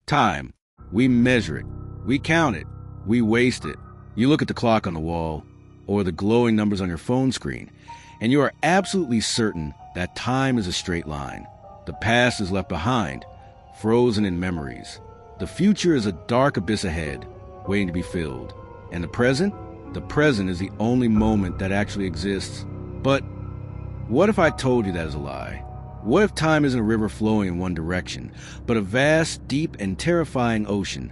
Time. We measure it. We count it. We waste it. You look at the clock on the wall, or the glowing numbers on your phone screen, and you are absolutely certain that time is a straight line. The past is left behind, frozen in memories. The future is a dark abyss ahead, waiting to be filled. And the present? The present is the only moment that actually exists. But what if I told you that is a lie? What if time isn't a river flowing in one direction, but a vast, deep, and terrifying ocean,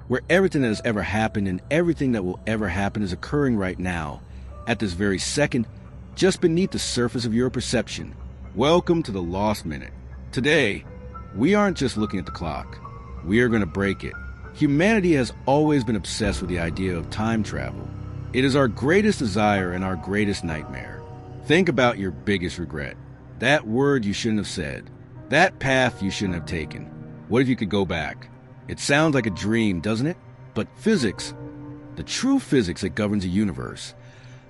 where everything that has ever happened and everything that will ever happen is occurring right now, at this very second, just beneath the surface of your perception? Welcome to the Lost Minute. Today, we aren't just looking at the clock. We are going to break it. Humanity has always been obsessed with the idea of time travel. It is our greatest desire and our greatest nightmare. Think about your biggest regret. That word you shouldn't have said. That path you shouldn't have taken. What if you could go back? It sounds like a dream, doesn't it? But physics, the true physics that governs the universe,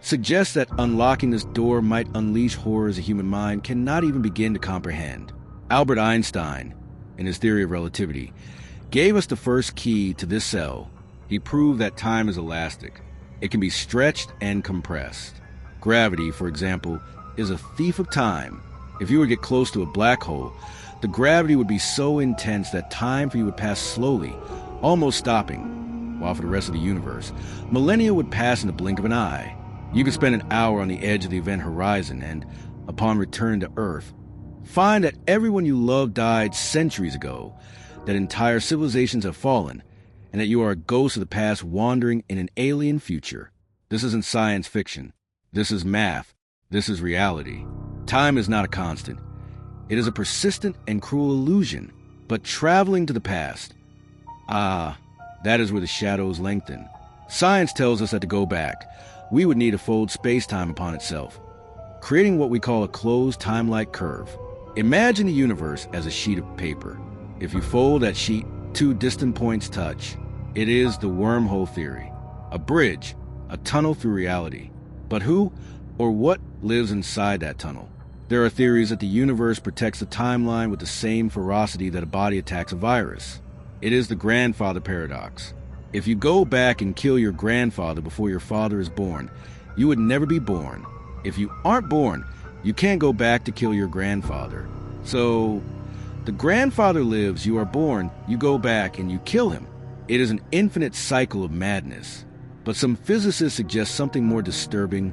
suggests that unlocking this door might unleash horrors the human mind cannot even begin to comprehend. Albert Einstein, in his theory of relativity, gave us the first key to this cell. He proved that time is elastic. It can be stretched and compressed. Gravity, for example, is a thief of time. If you were to get close to a black hole, the gravity would be so intense that time for you would pass slowly, almost stopping, while for the rest of the universe, millennia would pass in the blink of an eye. You could spend an hour on the edge of the event horizon and, upon return to Earth, find that everyone you loved died centuries ago, that entire civilizations have fallen, and that you are a ghost of the past wandering in an alien future. This isn't science fiction. This is math. This is reality. Time is not a constant. It is a persistent and cruel illusion. But traveling to the past, that is where the shadows lengthen. Science tells us that to go back, we would need to fold space-time upon itself, creating what we call a closed time-like curve. Imagine the universe as a sheet of paper. If you fold that sheet, two distant points touch. It is the wormhole theory, a bridge, a tunnel through reality. But who or what lives inside that tunnel? There are theories that the universe protects the timeline with the same ferocity that a body attacks a virus. It is the grandfather paradox. If you go back and kill your grandfather before your father is born, you would never be born. If you aren't born, you can't go back to kill your grandfather. So, the grandfather lives, you are born, you go back, and you kill him. It is an infinite cycle of madness. But some physicists suggest something more disturbing: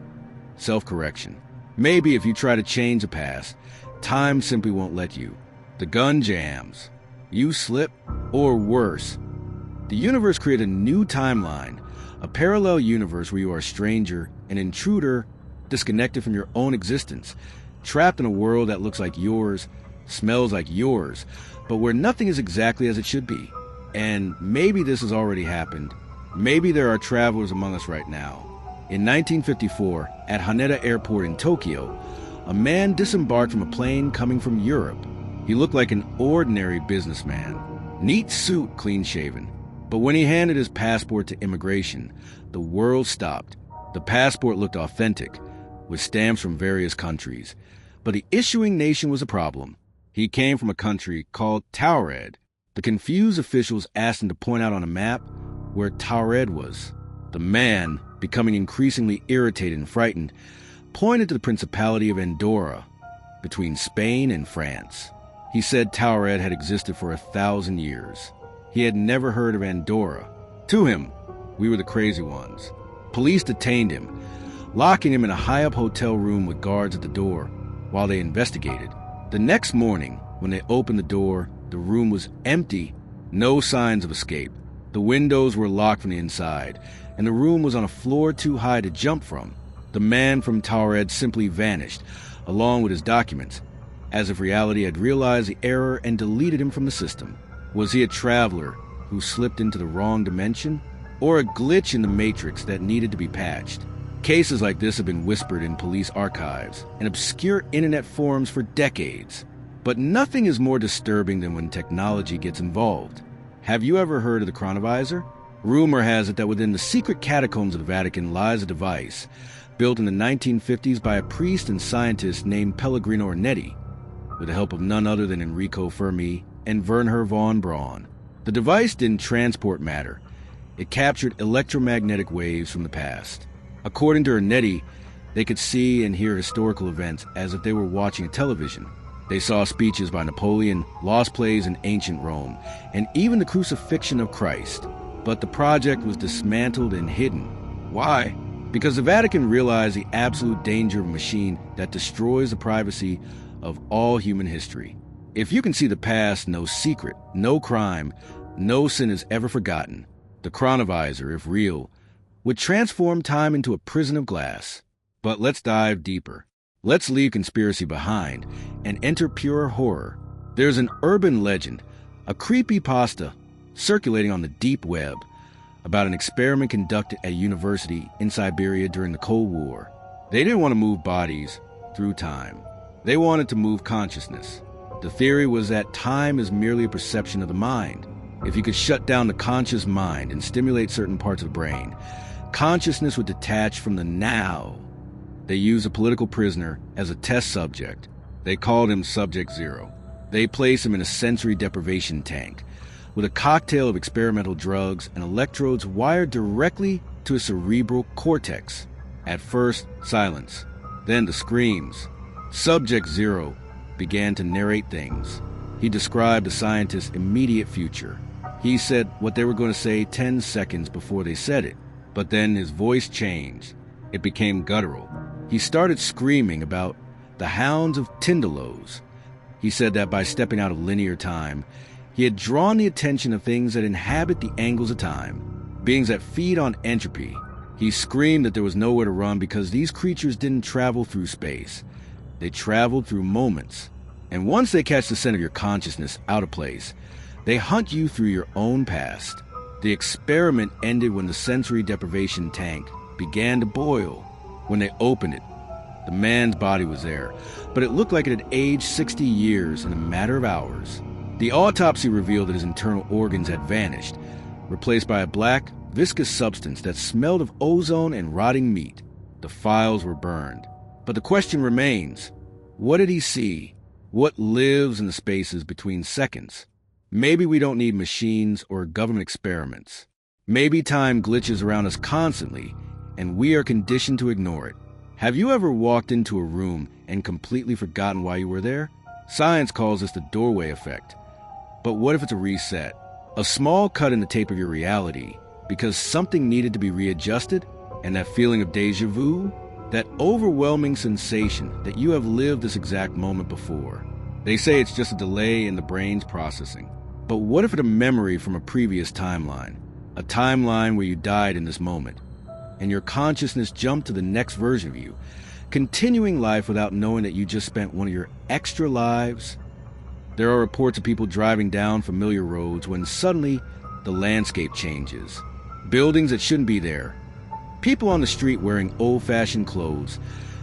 self-correction. Maybe if you try to change the past, time simply won't let you. The gun jams. You slip, or worse. The universe created a new timeline, a parallel universe where you are a stranger, an intruder, disconnected from your own existence, trapped in a world that looks like yours, smells like yours, but where nothing is exactly as it should be. And maybe this has already happened. Maybe there are travelers among us right now. In 1954, at Haneda Airport in Tokyo, a man disembarked from a plane coming from Europe. He looked like an ordinary businessman. Neat suit, clean-shaven. But when he handed his passport to immigration, the world stopped. The passport looked authentic, with stamps from various countries. But the issuing nation was a problem. He came from a country called Taured. The confused officials asked him to point out on a map where Taured was. The man, becoming increasingly irritated and frightened, pointed to the Principality of Andorra, between Spain and France. He said Taured had existed for 1,000 years. He had never heard of Andorra. To him, we were the crazy ones. Police detained him, locking him in a high-up hotel room with guards at the door while they investigated. The next morning, when they opened the door, the room was empty, no signs of escape. The windows were locked from the inside, and the room was on a floor too high to jump from. The man from Taured simply vanished, along with his documents, as if reality had realized the error and deleted him from the system. Was he a traveler who slipped into the wrong dimension, or a glitch in the matrix that needed to be patched? Cases like this have been whispered in police archives and obscure internet forums for decades. But nothing is more disturbing than when technology gets involved. Have you ever heard of the chronovisor? Rumor has it that within the secret catacombs of the Vatican lies a device built in the 1950s by a priest and scientist named Pellegrino Ornetti, with the help of none other than Enrico Fermi and Wernher von Braun. The device didn't transport matter. It captured electromagnetic waves from the past. According to Ernetti, they could see and hear historical events as if they were watching a television. They saw speeches by Napoleon, lost plays in ancient Rome, and even the crucifixion of Christ. But the project was dismantled and hidden. Why? Because the Vatican realized the absolute danger of a machine that destroys the privacy of all human history. If you can see the past, no secret, no crime, no sin is ever forgotten. The chronovisor, if real, would transform time into a prison of glass. But let's dive deeper. Let's leave conspiracy behind and enter pure horror. There's an urban legend, a creepypasta, circulating on the deep web about an experiment conducted at a university in Siberia during the Cold War. They didn't want to move bodies through time. They wanted to move consciousness. The theory was that time is merely a perception of the mind. If you could shut down the conscious mind and stimulate certain parts of the brain, consciousness would detach from the now. They used a political prisoner as a test subject. They called him Subject Zero. They placed him in a sensory deprivation tank with a cocktail of experimental drugs and electrodes wired directly to his cerebral cortex. At first, silence, then the screams. Subject Zero began to narrate things. He described the scientists' immediate future. He said what they were going to say 10 seconds before they said it. But then his voice changed. It became guttural. He started screaming about the hounds of Tindalos. He said that by stepping out of linear time, he had drawn the attention of things that inhabit the angles of time, beings that feed on entropy. He screamed that there was nowhere to run because these creatures didn't travel through space. They traveled through moments. And once they catch the scent of your consciousness out of place, they hunt you through your own past. The experiment ended when the sensory deprivation tank began to boil. When they opened it, the man's body was there, but it looked like it had aged 60 years in a matter of hours. The autopsy revealed that his internal organs had vanished, replaced by a black, viscous substance that smelled of ozone and rotting meat. The files were burned. But the question remains, what did he see? What lives in the spaces between seconds? Maybe we don't need machines or government experiments. Maybe time glitches around us constantly, and we are conditioned to ignore it. Have you ever walked into a room and completely forgotten why you were there? Science calls this the doorway effect. But what if it's a reset? A small cut in the tape of your reality because something needed to be readjusted? And that feeling of déjà vu? That overwhelming sensation that you have lived this exact moment before. They say it's just a delay in the brain's processing. But what if it's a memory from a previous timeline? A timeline where you died in this moment, and your consciousness jumped to the next version of you, continuing life without knowing that you just spent one of your extra lives? There are reports of people driving down familiar roads when suddenly the landscape changes. Buildings that shouldn't be there. People on the street wearing old-fashioned clothes.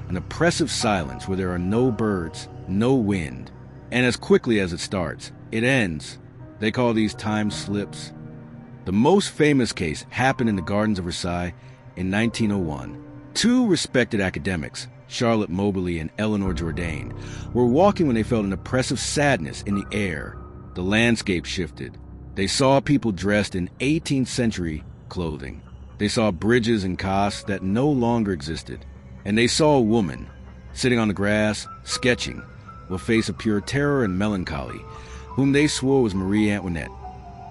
An oppressive silence where there are no birds, no wind. And as quickly as it starts, it ends. They call these time slips. The most famous case happened in the Gardens of Versailles in 1901. Two respected academics, Charlotte Moberly and Eleanor Jourdain, were walking when they felt an oppressive sadness in the air. The landscape shifted. They saw people dressed in 18th century clothing. They saw bridges and casques that no longer existed. And they saw a woman, sitting on the grass, sketching, with a face of pure terror and melancholy, whom they swore was Marie Antoinette.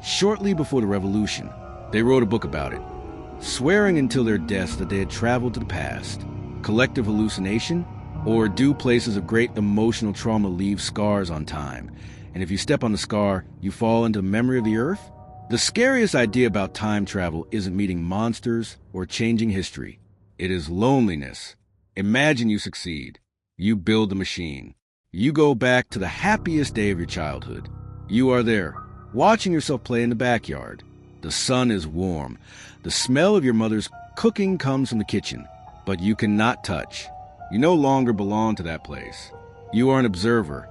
Shortly before the Revolution, they wrote a book about it, swearing until their deaths that they had traveled to the past. Collective hallucination? Or do places of great emotional trauma leave scars on time, and if you step on the scar, you fall into the memory of the earth? The scariest idea about time travel isn't meeting monsters or changing history. It is loneliness. Imagine you succeed. You build the machine. You go back to the happiest day of your childhood. You are there, watching yourself play in the backyard. The sun is warm. The smell of your mother's cooking comes from the kitchen, but you cannot touch. You no longer belong to that place. You are an observer,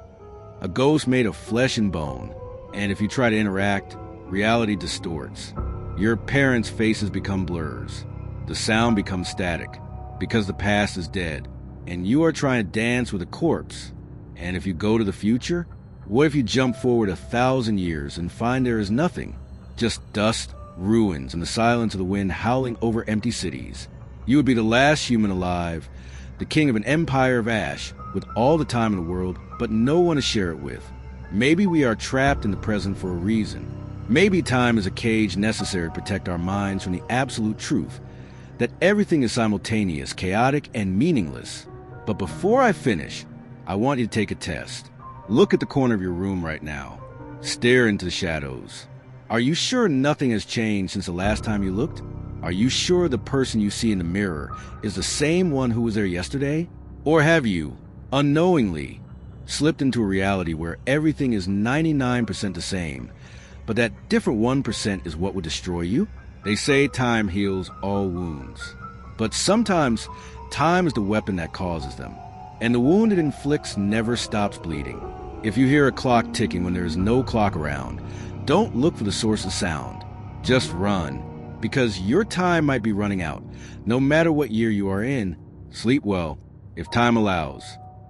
a ghost made of flesh and bone. And if you try to interact, reality distorts. Your parents' faces become blurs. The sound becomes static because the past is dead, and you are trying to dance with a corpse. And if you go to the future, what if you jump forward 1,000 years and find there is nothing? Just dust, ruins, and the silence of the wind howling over empty cities. You would be the last human alive, the king of an empire of ash, with all the time in the world, but no one to share it with. Maybe we are trapped in the present for a reason. Maybe time is a cage necessary to protect our minds from the absolute truth, that everything is simultaneous, chaotic, and meaningless. But before I finish, I want you to take a test. Look at the corner of your room right now. Stare into the shadows. Are you sure nothing has changed since the last time you looked? Are you sure the person you see in the mirror is the same one who was there yesterday? Or have you, unknowingly, slipped into a reality where everything is 99% the same, but that different 1% is what would destroy you? They say time heals all wounds. But sometimes, time is the weapon that causes them. And the wound it inflicts never stops bleeding. If you hear a clock ticking when there is no clock around, don't look for the source of sound. Just run. Because your time might be running out. No matter what year you are in, sleep well, if time allows.